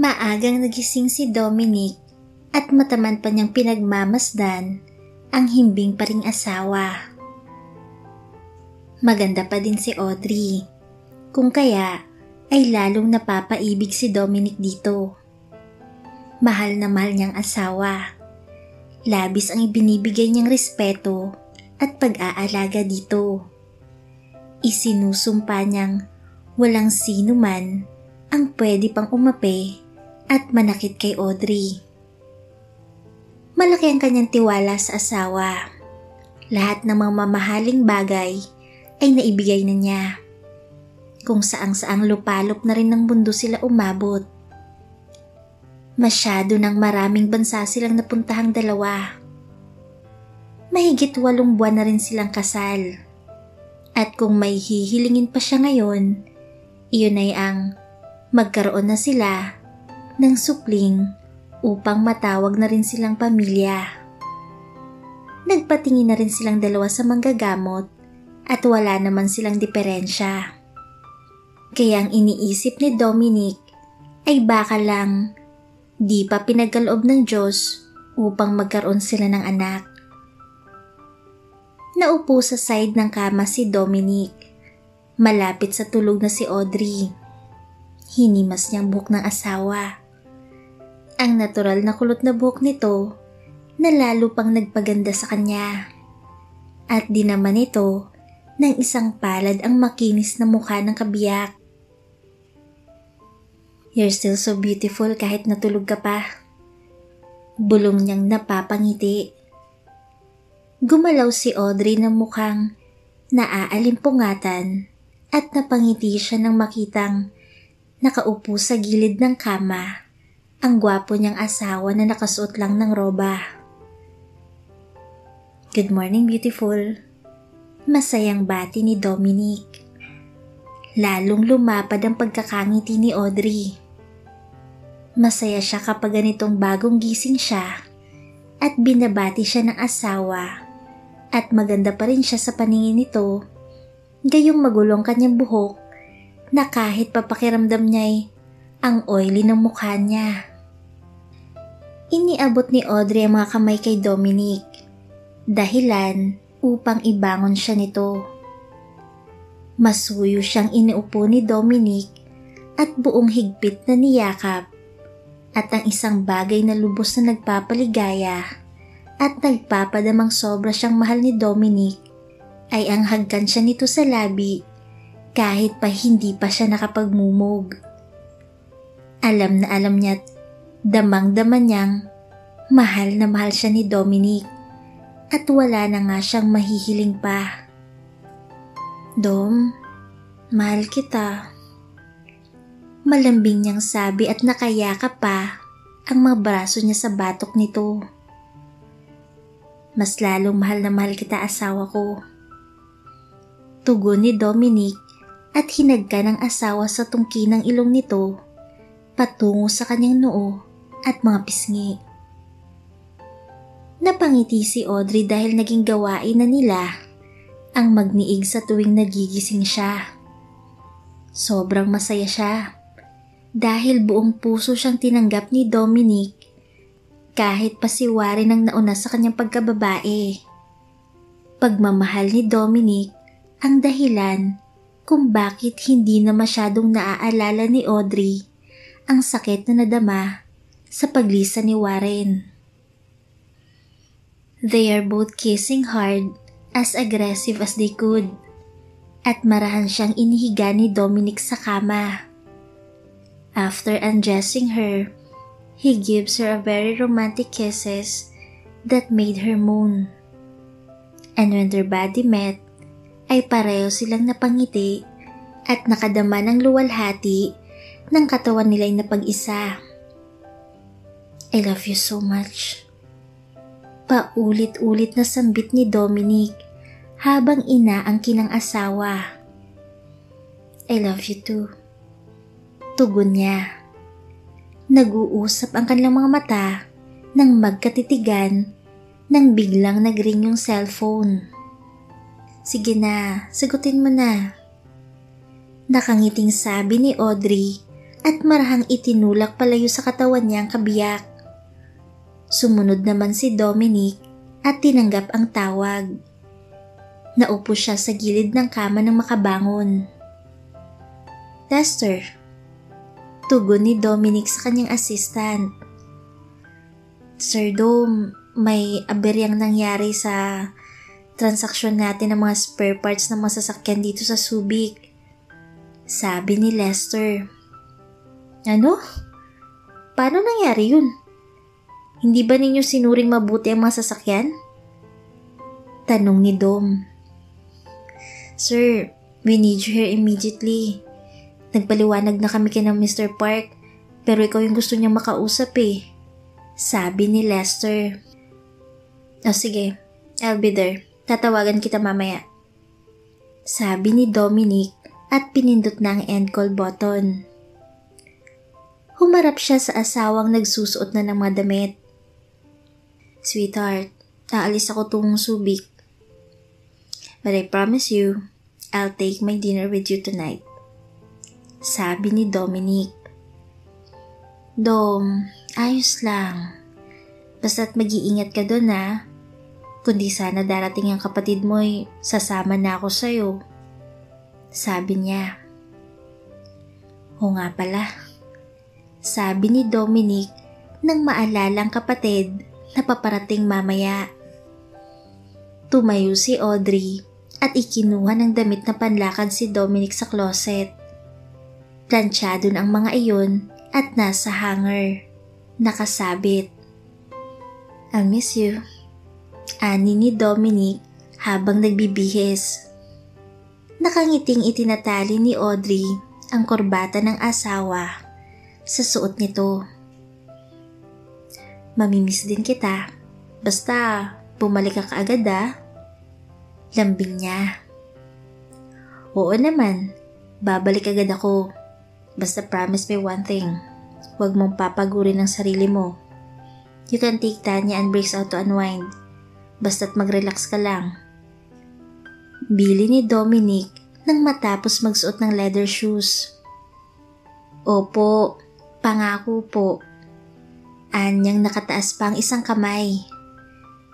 Maagang nagising si Dominic at mataman pa niyang pinagmamasdan ang himbing pa ring asawa. Maganda pa din si Audrey, kung kaya ay lalong napapaibig si Dominic dito. Mahal na mahal niyang asawa. Labis ang ibinibigay niyang respeto at pag-aalaga dito. Isinusumpa niyang walang sino man ang pwede pang umapi at manakit kay Audrey. Malaki ang kanyang tiwala sa asawa. Lahat ng mga mamahaling bagay ay naibigay na niya. Kung saang-saang lupalop na rin ng mundo sila umabot. Masyado ng maraming bansa silang napuntahang dalawa. Mahigit 8 buwan na rin silang kasal. At kung may hihilingin pa siya ngayon, iyon ay ang magkaroon na sila ng supling upang matawag na rin silang pamilya. Nagpatingin na rin silang dalawa sa manggagamot at wala naman silang diferensya. Kaya ang iniisip ni Dominic ay baka lang di pa pinagkaloob ng Diyos upang magkaroon sila ng anak. Naupo sa side ng kama si Dominic, malapit sa tulog na si Audrey. Hinimas niyang buhok ng asawa. Ang natural na kulot na buhok nito na lalo pang nagpaganda sa kanya. At di naman ito ng isang palad ang makinis na mukha ng kabiyak. "You're still so beautiful kahit natulog ka pa." Bulong niyang napapangiti. Gumalaw si Audrey na mukhang naaalimpungatan at napangiti siya nang makitang nakaupo sa gilid ng kama ang gwapo niyang asawa na nakasuot lang ng roba. "Good morning, beautiful." Masayang bati ni Dominic. Lalong lumapad ang pagkakangiti ni Audrey. Masaya siya kapag ganitong bagong gising siya at binabati siya ng asawa at maganda pa rin siya sa paningin nito, gayong magulong kanyang buhok na kahit papakiramdam niya'y ang oily ng mukha niya. Iniabot ni Audrey ang mga kamay kay Dominic, dahilan upang ibangon siya nito. Masuyo siyang iniupo ni Dominic at buong higpit na niyakap, at ang isang bagay na lubos na nagpapaligaya at nagpapadamang sobra siyang mahal ni Dominic ay ang hagkan siya nito sa labi kahit pa hindi pa siya nakapagmumog. Alam na alam niya't damang-dama niyang mahal na mahal siya ni Dominic at wala na nga siyang mahihiling pa. "Dom, mahal kita." Malambing niyang sabi at nakayakap pa ang mga braso niya sa batok nito. "Mas lalong mahal na mahal kita, asawa ko." Tugon ni Dominic at hinagka ng asawa sa tungki ng ilong nito patungo sa kanyang noo at mga pisngi. Napangiti si Audrey dahil naging gawain na nila ang magniig sa tuwing nagigising siya. Sobrang masaya siya dahil buong puso siyang tinanggap ni Dominic kahit pasiwari ng nauna sa kanyang pagkababae. Pagmamahal ni Dominic ang dahilan kung bakit hindi na masyadong naaalala ni Audrey ang sakit na nadama sa paglisa ni Warren. They are both kissing hard, as aggressive as they could, at marahan siyang inihiga ni Dominic sa kama. After undressing her, he gives her a very romantic kisses that made her moan. And when their body met, ay pareho silang napangiti at nakadama ng luwalhati ng katawan nila'y napag-isa. "I love you so much." Paulit-ulit na sambit ni Dominic habang inaangkin ang asawa. "I love you too." Tugon niya. Nag-uusap ang kanilang mga mata nang magkatitigan nang biglang nag-ring yung cellphone. "Sige na, sagutin mo na." Nakangiting sabi ni Audrey at marahang itinulak palayo sa katawan niya ang kabiyak. Sumunod naman si Dominic at tinanggap ang tawag. Naupo siya sa gilid ng kama nang makabangon. "Lester," tugon ni Dominic sa kanyang assistant. "Sir Dom, may aberyang nangyari sa transaksyon natin ng mga spare parts ng mga sasakyan dito sa Subic," sabi ni Lester. "Ano? Paano nangyari yun? Hindi ba ninyo sinuring mabuti ang mga sasakyan?" tanong ni Dom. "Sir, we need you here immediately. Nagpaliwanag na kami kina Mr. Park, pero ikaw yung gusto niyang makausap eh," sabi ni Lester. "Oh sige, I'll be there. Tatawagan kita mamaya," sabi ni Dominic at pinindot na ang end call button. Humarap siya sa asawang nagsusuot na ng mga damit. "Sweetheart, aalis ako tungong Subic. But I promise you, I'll take my dinner with you tonight," sabi ni Dominic. "Dom, ayos lang. Basta't mag-iingat ka doon ha. Kundi sana darating ang kapatid mo'y sasama na ako sa'yo," sabi niya. "O nga pala," sabi ni Dominic nang maalala ang kapatid na paparating mamaya. Tumayo si Audrey at ikinuha ng damit na panlakad si Dominic sa closet. Planchado na ang mga iyon at nasa hanger, nakasabit. "I'll miss you," ani ni Dominic habang nagbibihis. Nakangiting itinatali ni Audrey ang korbata ng asawa sa suot nito. "Mamimiss din kita. Basta bumalik ka kaagad ah," lambing niya. "Oo naman, babalik agad ako. Basta promise me one thing. Huwag mong papagurin ang sarili mo. You can take Tanya and breaks out to unwind. Basta't mag-relax ka lang," bili ni Dominic nang matapos magsuot ng leather shoes. "Opo, pangako po," anyang nakataas pa ang isang kamay.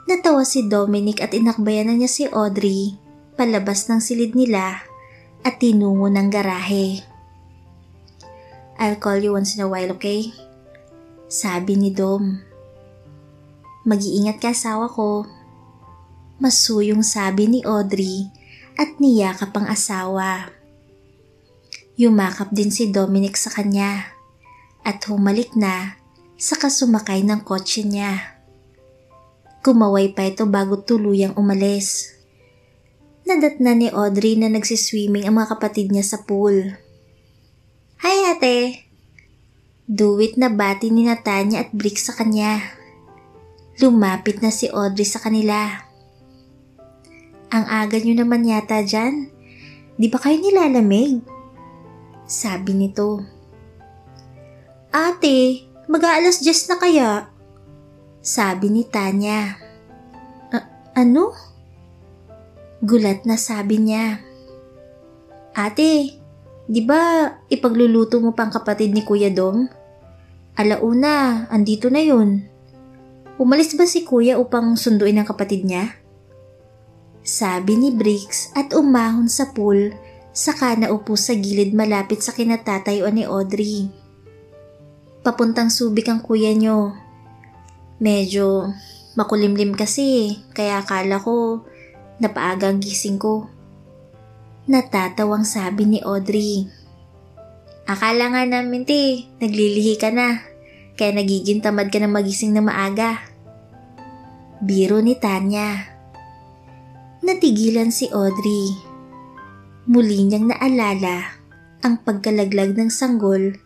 Natawa si Dominic at inakbayan na niya si Audrey palabas ng silid nila at tinungo ng garahe. "I'll call you once in a while, okay?" sabi ni Dom. "Mag-iingat ka, asawa ko," masuyong sabi ni Audrey at niyakap ang asawa. Yumakap din si Dominic sa kanya at humalik na saka sumakay ng kotse niya. Kumaway pa ito bago tuluyang umalis. Nadatna ni Audrey na nagsiswimming ang mga kapatid niya sa pool. "Hi ate!" Duwit na bati ni Tanya at Brick sa kanya. Lumapit na si Audrey sa kanila. "Ang aga niyo naman yata dyan. Di ba kayo nilalamig?" sabi nito. "Ate, mag-aalas 10 na kaya?" sabi ni Tanya. Ano? Gulat na sabi niya. "Ate, di ba ipagluluto mo pang kapatid ni Kuya Dom? Alauna, andito na yun. Umalis ba si Kuya upang sunduin ang kapatid niya?" sabi ni Briggs at umahon sa pool saka naupo sa gilid malapit sa kinatatayuan ni Audrey. "Papuntang Subic ang kuya nyo. Medyo makulimlim kasi kaya akala ko napaaga ang gising ko," natatawang sabi ni Audrey. "Akala nga namin naglilihi ka na kaya nagiging tamad ka na magising na maaga," biro ni Tanya. Natigilan si Audrey. Muli niyang naalala ang pagkalaglag ng sanggol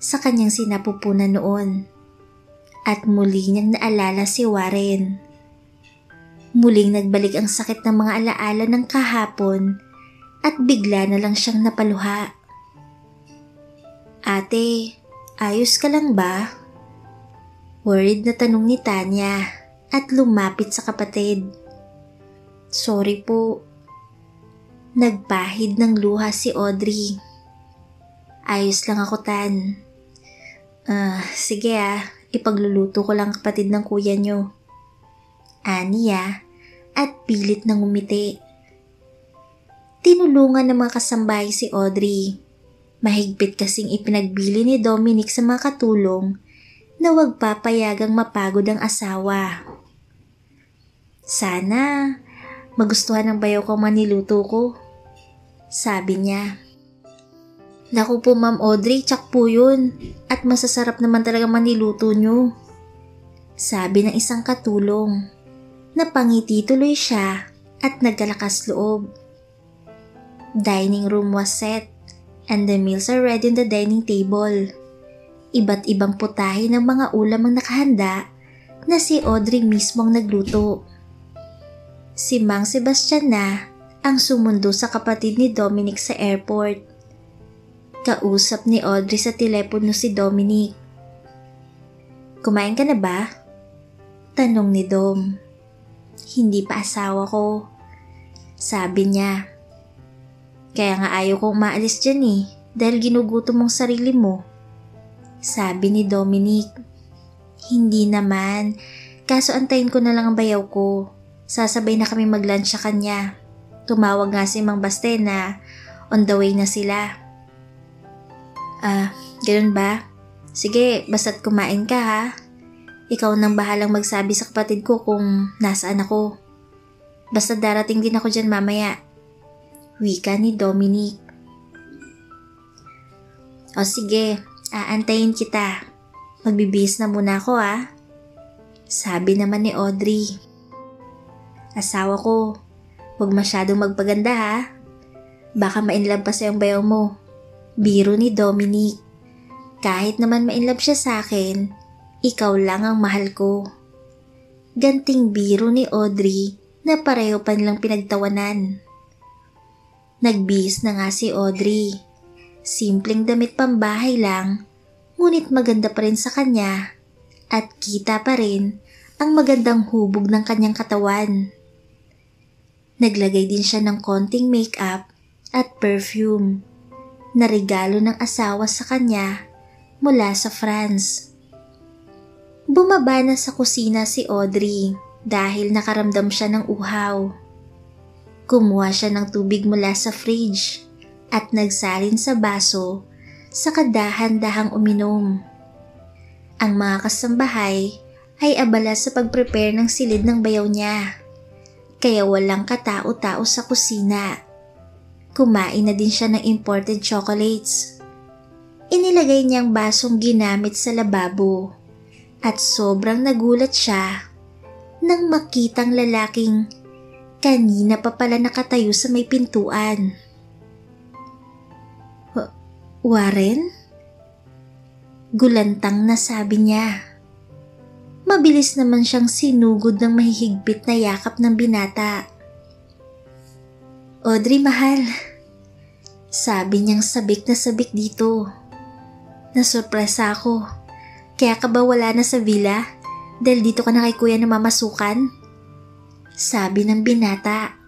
sa kanyang sinapupunan noon. At muli niyang naalala si Warren. Muling nagbalik ang sakit ng mga alaala ng kahapon at bigla na lang siyang napaluha. "Ate, ayos ka lang ba?" Worried na tanong ni Tanya at lumapit sa kapatid. "Sorry po." Nagpahid ng luha si Audrey. Ayos lang ako, Tan. Sige ipagluluto ko lang kapatid ng kuya nyo. Aniya at pilit na ngumiti. Tinulungan ng mga kasambahay si Audrey. Mahigpit kasing ipinagbili ni Dominic sa mga katulong na huwag papayagang mapagod ang asawa. Sana magustuhan ng bayaw ko maniluto ko, sabi niya. Naku po Ma'am Audrey, tsak po yun at masasarap naman talaga maniluto nyo, sabi ng isang katulong. Napangiti tuloy siya at nagkalakas loob. Dining room was set and the meals are ready on the dining table. Iba't ibang putahe ng mga ulam ang nakahanda na si Audrey mismo ang nagluto. Si Mang Sebastian na ang sumundo sa kapatid ni Dominic sa airport. Kausap ni Audrey sa telepono si Dominic. Kumain ka na ba? Tanong ni Dom. Hindi pa asawa ko, sabi niya. Kaya nga ayaw kong maalis dyan dahil ginugutom mong sarili mo, sabi ni Dominic. Hindi naman, kaso antayin ko na lang ang bayaw ko. Sasabay na kami mag-lunch sa kanya. Tumawag nga si Mang Baste na on the way na sila. Ganun ba? Sige, basta't kumain ka ha. Ikaw nang bahalang magsabi sa kapatid ko kung nasaan ako. Basta darating din ako dyan mamaya, wika ni Dominic. O sige, aantayin kita. Magbibihis na muna ako sabi naman ni Audrey. Asawa ko, huwag masyadong magpaganda Baka mainlove pa sa'yong bayaw mo. Biro ni Dominic. Kahit naman mainlove siya sa akin, ikaw lang ang mahal ko. Ganting biro ni Audrey na pareho pa nilang pinagtawanan. Nagbihis na nga si Audrey. Simpleng damit pambahay lang, ngunit maganda pa rin sa kanya at kita pa rin ang magandang hubog ng kanyang katawan. Naglagay din siya ng konting makeup at perfume na regalo ng asawa sa kanya mula sa France. Bumaba na sa kusina si Audrey dahil nakaramdam siya ng uhaw. Kumuha siya ng tubig mula sa fridge at nagsalin sa baso sa kadahan-dahang uminom. Ang mga kasambahay ay abala sa pag-prepare ng silid ng bayaw niya, kaya walang katao-tao sa kusina. Kumain na din siya ng imported chocolates. Inilagay niya ang basong ginamit sa lababo at sobrang nagulat siya nang makitang lalaking kanina pa pala nakatayo sa may pintuan. Warren? Gulantang na sabi niya. Mabilis naman siyang sinugod ng mahihigpit na yakap ng binata. Audrey, mahal. Sabi niyang sabik na sabik dito. Nasurpresa ako. Kaya ka ba wala na sa villa? Dahil dito ka na kay kuya namamasukan? Sabi ng binata.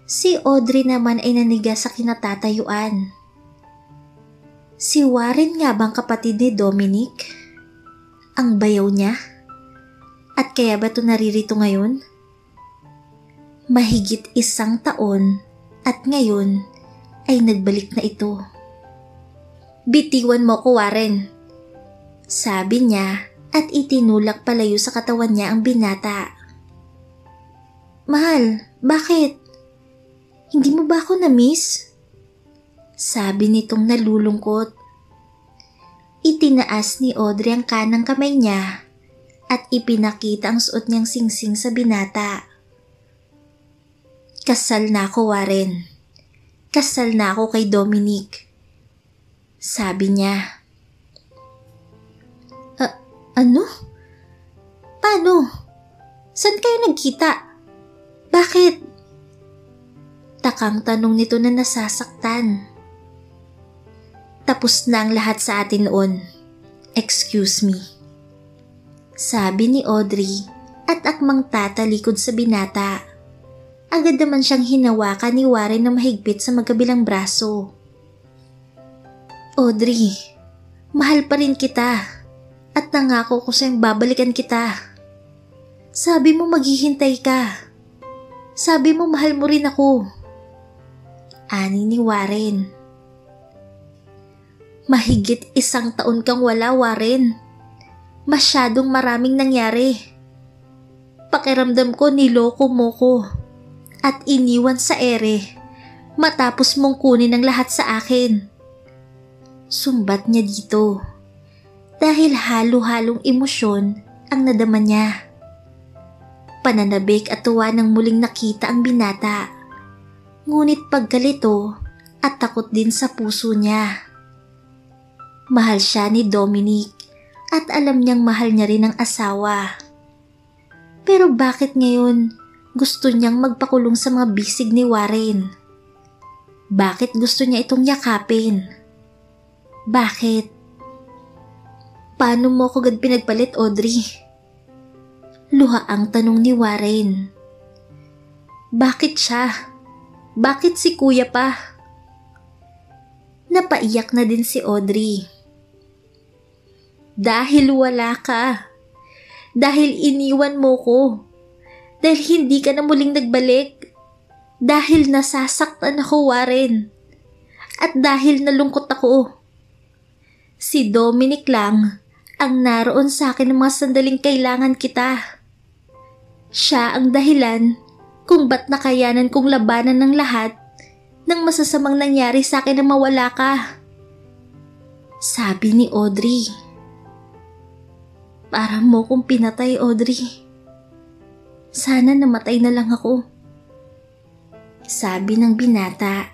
Si Audrey naman ay naniga sa kinatatayuan. Si Warren nga bang kapatid ni Dominic? Ang bayaw niya? At kaya ba ito naririto ngayon? Mahigit 1 taon at ngayon ay nagbalik na ito. Bitiwan mo ko, Warren. Sabi niya at itinulak palayo sa katawan niya ang binata. Mahal, bakit? Hindi mo ba ako na-miss? Sabi nitong nalulungkot. Itinaas ni Audrey ang kanang kamay niya at ipinakita ang suot niyang singsing sa binata. Kasal na ako, Warren. Kasal na ako kay Dominic. Sabi niya. Ano? Paano? Saan kayo nagkita? Bakit? Takang tanong nito na nasasaktan. Tapos na ang lahat sa atin noon. Excuse me. Sabi ni Audrey at akmang tatalikod sa binata. Agad naman siyang hinawakan ni Warren na mahigpit sa magkabilang braso. Audrey, mahal pa rin kita at nangako ko sa'yong babalikan kita. Sabi mo maghihintay ka. Sabi mo mahal mo rin ako. Ani ni Warren. Mahigit 1 taon kang wala, Warren. Masyadong maraming nangyari. Pakiramdam ko niloko mo ko at iniwan sa ere matapos mong kunin ang lahat sa akin. Sumbat niya dito dahil halo-halong emosyon ang nadama niya. Pananabik at tuwa nang muling nakita ang binata. Ngunit pagkalito at takot din sa puso niya. Mahal siya ni Dominic at alam niyang mahal niya rin ang asawa. Pero bakit ngayon gusto niyang magpakulong sa mga bisig ni Warren? Bakit gusto niya itong yakapin? Bakit? Paano mo ko agad pinagpalit, Audrey? Luha ang tanong ni Warren. Bakit siya? Bakit si kuya pa? Napaiyak na din si Audrey. Dahil wala ka. Dahil iniwan mo ko. Dahil hindi ka na muling nagbalik. Dahil nasasaktan ako, Warren. At dahil nalungkot ako. Si Dominic lang ang naroon sa akin ng mga sandaling kailangan kita. Siya ang dahilan kung ba't nakayanan kong labanan ng lahat ng masasamang nangyari sa akin na mawala ka. Sabi ni Audrey. Para mo kong pinatay, Audrey. Sana namatay na lang ako. Sabi ng binata.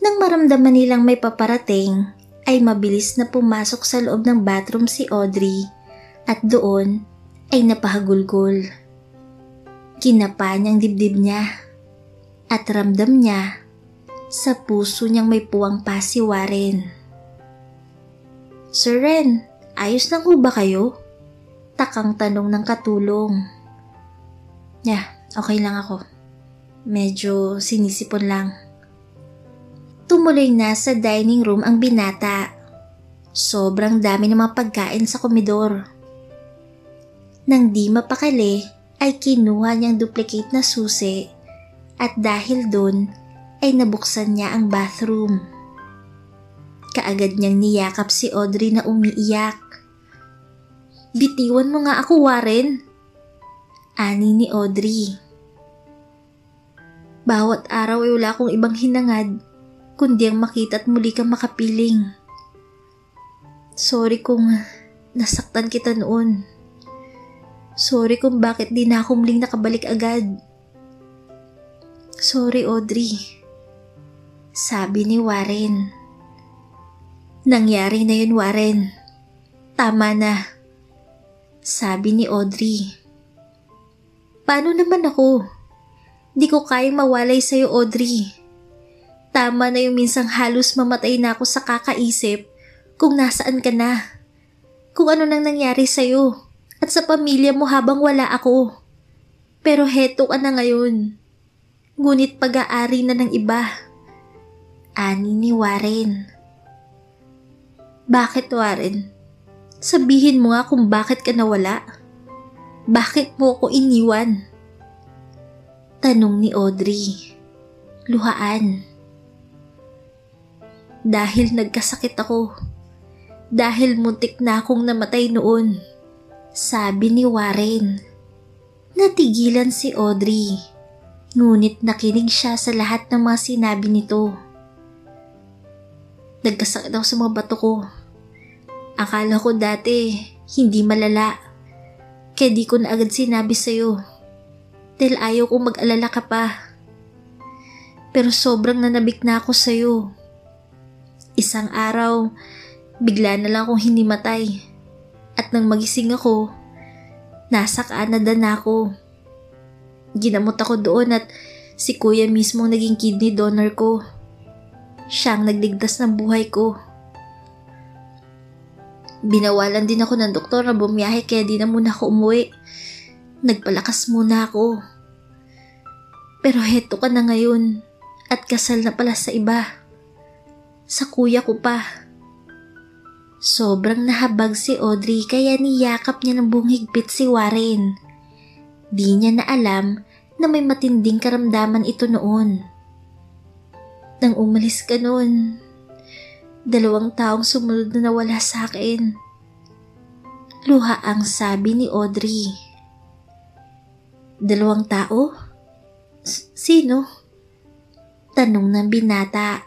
Nang maramdaman nilang may paparating, ay mabilis na pumasok sa loob ng bathroom si Audrey at doon ay napahagulgol. Kinapa niyang dibdib niya at ramdam niya sa puso niyang may puwang pa si Warren. Sir Ren, ayos lang ho ba kayo? Takang tanong ng katulong. Okay lang ako. Medyo sinisipon lang. Tumuloy na sa dining room ang binata. Sobrang dami ng mga pagkain sa komedor. Nang di mapakali ay kinuha niyang duplicate na susi at dahil doon ay nabuksan niya ang bathroom. Kaagad niyang niyakap si Audrey na umiiyak. Bitiwan mo nga ako, Warren. Ani ni Audrey. Bawat araw ay wala akong ibang hinangad kundi ang makita at muli kang makapiling. Sorry kung nasaktan kita noon. Sorry kung bakit di na ako muling nakabalik agad. Sorry, Audrey. Sabi ni Warren. Nangyari na yun, Warren. Tama na. Sabi ni Audrey. Paano naman ako? Di ko kayang mawalay sa'yo, Audrey. Tama na yung minsang halos mamatay na ako sa kakaisip kung nasaan ka na. Kung ano nang nangyari sa'yo at sa pamilya mo habang wala ako. Pero heto ka na ngayon. Ngunit pag-aari na ng iba. Ani ni Warren. Bakit, Warren? Sabihin mo nga kung bakit ka nawala. Bakit mo ako iniwan? Tanong ni Audrey. Luhaan. Dahil nagkasakit ako. Dahil muntik na akong namatay noon. Sabi ni Warren. Natigilan si Audrey. Ngunit nakinig siya sa lahat ng mga sinabi nito. Nagkasakit ako sa mga bato ko. Akala ko dati hindi malala. Kaya di ko na agad sinabi sa'yo. Dahil ayaw kong mag-alala ka pa. Pero sobrang nanabik na ako sa'yo. Isang araw, bigla na lang akong hinimatay. At nang magising ako, nasa Canada na ako. Ginamot ako doon at si kuya mismo naging kidney donor ko. Siya ang nagligtas ng buhay ko. Binawalan din ako ng doktor na bumiyahe kaya di na muna ako umuwi. Nagpalakas muna ako. Pero heto ka na ngayon at kasal na pala sa iba. Sa kuya ko pa. Sobrang nahabag si Audrey kaya niyakap niya ng buong higpit si Warren. Di niya na alam na may matinding karamdaman ito noon. Nang umalis ka noon, 2 taong sumunod na nawala sa akin. Luha ang sabi ni Audrey. 2 tao? Sino? Tanong ng binata.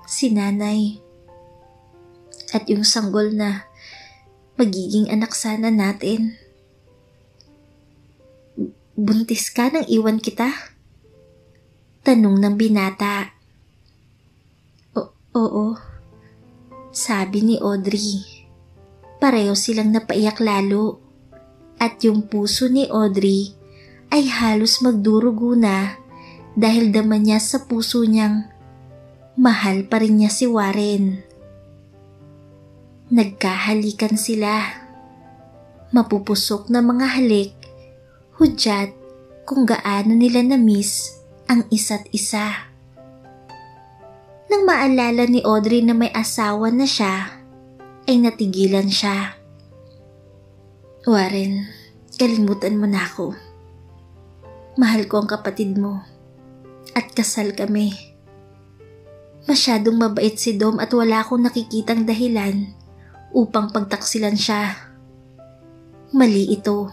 Si nanay. At yung sanggol na magiging anak sana natin. Buntis ka nang iwan kita? Tanong ng binata. Oo. Sabi ni Audrey. Pareho silang napaiyak lalo. At yung puso ni Audrey ay halos magdurugo na dahil daman niya sa puso niyang mahal pa rin niya si Warren. Nagkahalikan sila. Mapupusok na mga halik, hudyat kung gaano nila na-miss ang isa't isa. Nang maalala ni Audrey na may asawa na siya, ay natigilan siya. Warren, kalimutan mo na ako. Mahal ko ang kapatid mo at kasal kami. Masyadong mabait si Dom at wala akong nakikitang dahilan upang pagtaksilan siya. Mali ito.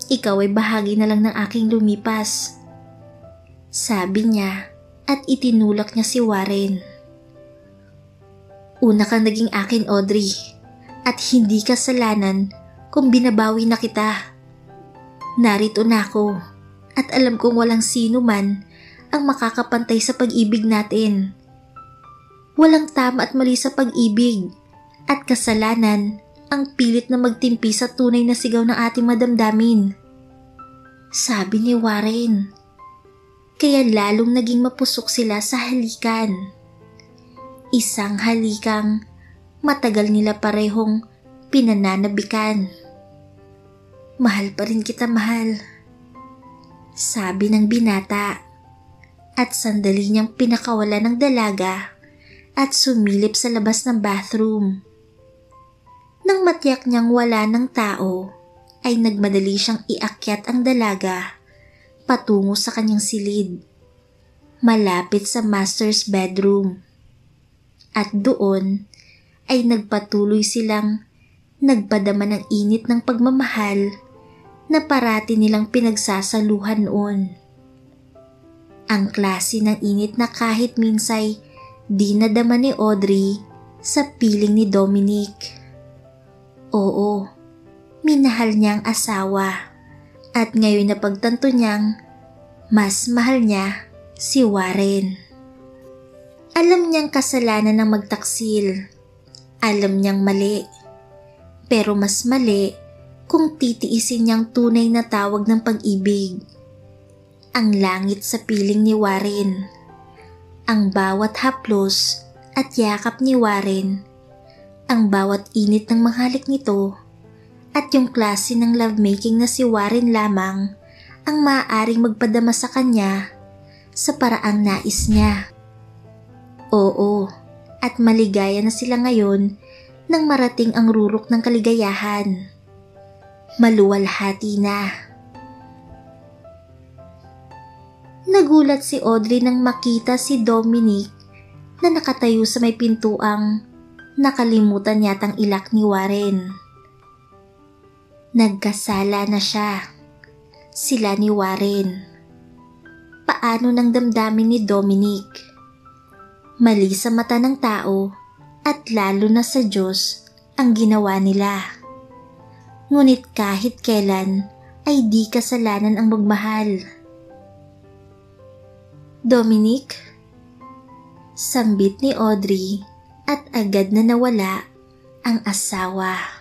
Ikaw ay bahagi na lang ng aking lumipas. Sabi niya at itinulak niya si Warren. Una kang naging akin, Audrey, at hindi kasalanan kung binabawi na kita. Narito na ako at alam kong walang sino man ang makakapantay sa pag-ibig natin. Walang tama at mali sa pag-ibig at kasalanan ang pilit na magtimpi sa tunay na sigaw ng ating madamdamin. Sabi ni Warren. Kaya lalong naging mapusok sila sa halikan. Isang halikang matagal nila parehong pinananabikan. Mahal pa rin kita, mahal. Sabi ng binata. At sandali niyang pinakawala ng dalaga at sumilip sa labas ng bathroom. Nang matiyak niyang wala ng tao, ay nagmadali siyang iakyat ang dalaga patungo sa kanyang silid, malapit sa master's bedroom. At doon ay nagpatuloy silang nagpadama ng init ng pagmamahal na parati nilang pinagsasaluhan noon. Ang klase ng init na kahit minsay di nadama ni Audrey sa piling ni Dominic. Oo, minahal niyang asawa. At ngayon na pagtanto niyang mas mahal niya si Warren. Alam niyang kasalanan ng magtaksil. Alam niyang mali. Pero mas mali kung titiisin niyang tunay na tawag ng pag-ibig. Ang langit sa piling ni Warren. Ang bawat haplos at yakap ni Warren. Ang bawat init ng mahalik nito. At yung klase ng lovemaking na si Warren lamang ang maaaring magpadama sa kanya sa paraang nais niya. Oo, at maligaya na sila ngayon nang marating ang rurok ng kaligayahan. Maluwalhati na. Nagulat si Audrey nang makita si Dominic na nakatayo sa may pintuang nakalimutan yatang ilak ni Warren. Nagkasala na siya. Sila ni Warren. Paano nang damdamin ni Dominic? Mali sa mata ng tao at lalo na sa Diyos ang ginawa nila. Ngunit kahit kailan ay di kasalanan ang magmahal. Dominic? Sambit ni Audrey at agad na nawala ang asawa.